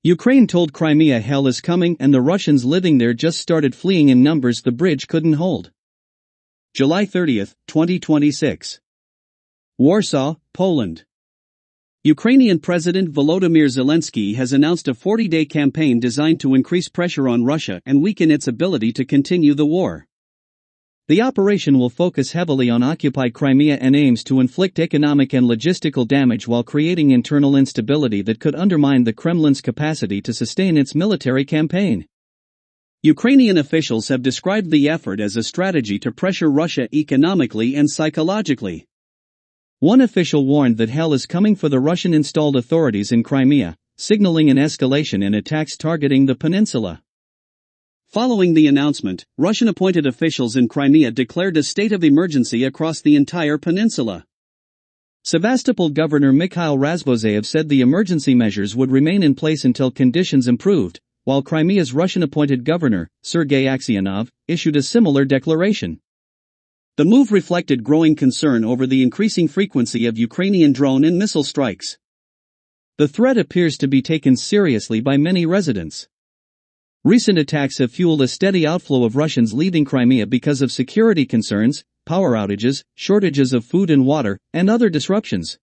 Ukraine told Crimea hell is coming and the Russians living there just started fleeing in numbers the bridge couldn't hold. July 30, 2026. Warsaw, Poland. Ukrainian President Volodymyr Zelensky has announced a 40-day campaign designed to increase pressure on Russia and weaken its ability to continue the war. The operation will focus heavily on occupied Crimea and aims to inflict economic and logistical damage while creating internal instability that could undermine the Kremlin's capacity to sustain its military campaign. Ukrainian officials have described the effort as a strategy to pressure Russia economically and psychologically. One official warned that hell is coming for the Russian-installed authorities in Crimea, signaling an escalation in attacks targeting the peninsula. Following the announcement, Russian-appointed officials in Crimea declared a state of emergency across the entire peninsula. Sevastopol Governor Mikhail Razvozeyev said the emergency measures would remain in place until conditions improved, while Crimea's Russian-appointed governor, Sergei Aksyonov, issued a similar declaration. The move reflected growing concern over the increasing frequency of Ukrainian drone and missile strikes. The threat appears to be taken seriously by many residents. Recent attacks have fueled a steady outflow of Russians leaving Crimea because of security concerns, power outages, shortages of food and water, and other disruptions.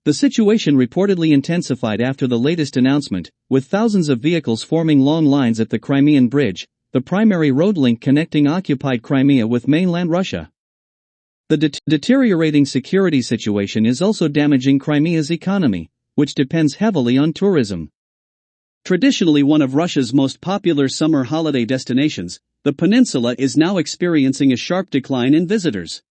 The situation reportedly intensified after the latest announcement, with thousands of vehicles forming long lines at the Crimean Bridge, the primary road link connecting occupied Crimea with mainland Russia. The deteriorating security situation is also damaging Crimea's economy, which depends heavily on tourism. Traditionally one of Russia's most popular summer holiday destinations, the peninsula is now experiencing a sharp decline in visitors.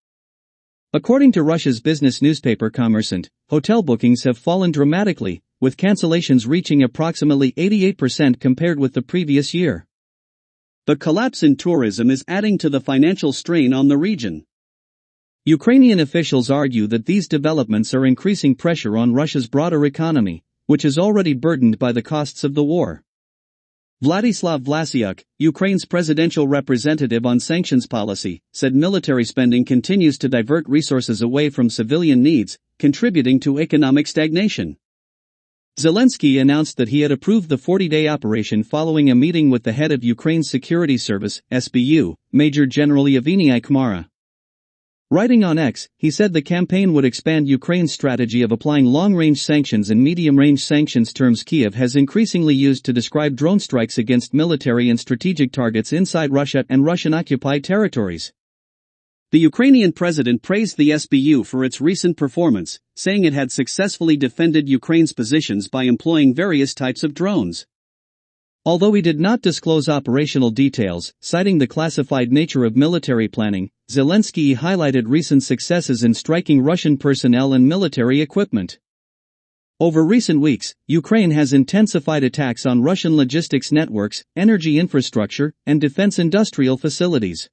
According to Russia's business newspaper Kommersant, hotel bookings have fallen dramatically, with cancellations reaching approximately 88% compared with the previous year. The collapse in tourism is adding to the financial strain on the region. Ukrainian officials argue that these developments are increasing pressure on Russia's broader economy, which is already burdened by the costs of the war. Vladislav Vlasiuk, Ukraine's presidential representative on sanctions policy, said military spending continues to divert resources away from civilian needs, contributing to economic stagnation. Zelensky announced that he had approved the 40-day operation following a meeting with the head of Ukraine's Security Service, SBU, Major General Yevgeny Khmara. Writing on X, he said the campaign would expand Ukraine's strategy of applying long-range sanctions and medium-range sanctions, terms Kiev has increasingly used to describe drone strikes against military and strategic targets inside Russia and Russian-occupied territories. The Ukrainian president praised the SBU for its recent performance, saying it had successfully defended Ukraine's positions by employing various types of drones. Although he did not disclose operational details, citing the classified nature of military planning, Zelensky highlighted recent successes in striking Russian personnel and military equipment. Over recent weeks, Ukraine has intensified attacks on Russian logistics networks, energy infrastructure, and defense industrial facilities.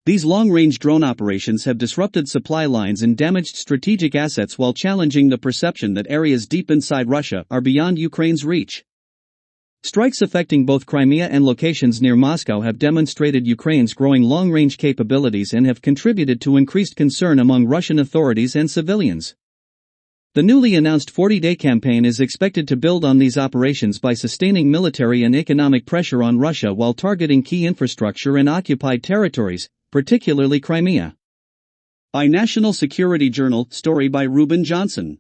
These long-range drone operations have disrupted supply lines and damaged strategic assets while challenging the perception that areas deep inside Russia are beyond Ukraine's reach. Strikes affecting both Crimea and locations near Moscow have demonstrated Ukraine's growing long-range capabilities and have contributed to increased concern among Russian authorities and civilians. The newly announced 40-day campaign is expected to build on these operations by sustaining military and economic pressure on Russia while targeting key infrastructure and occupied territories, particularly Crimea. National Security Journal, story by Reuben Johnson.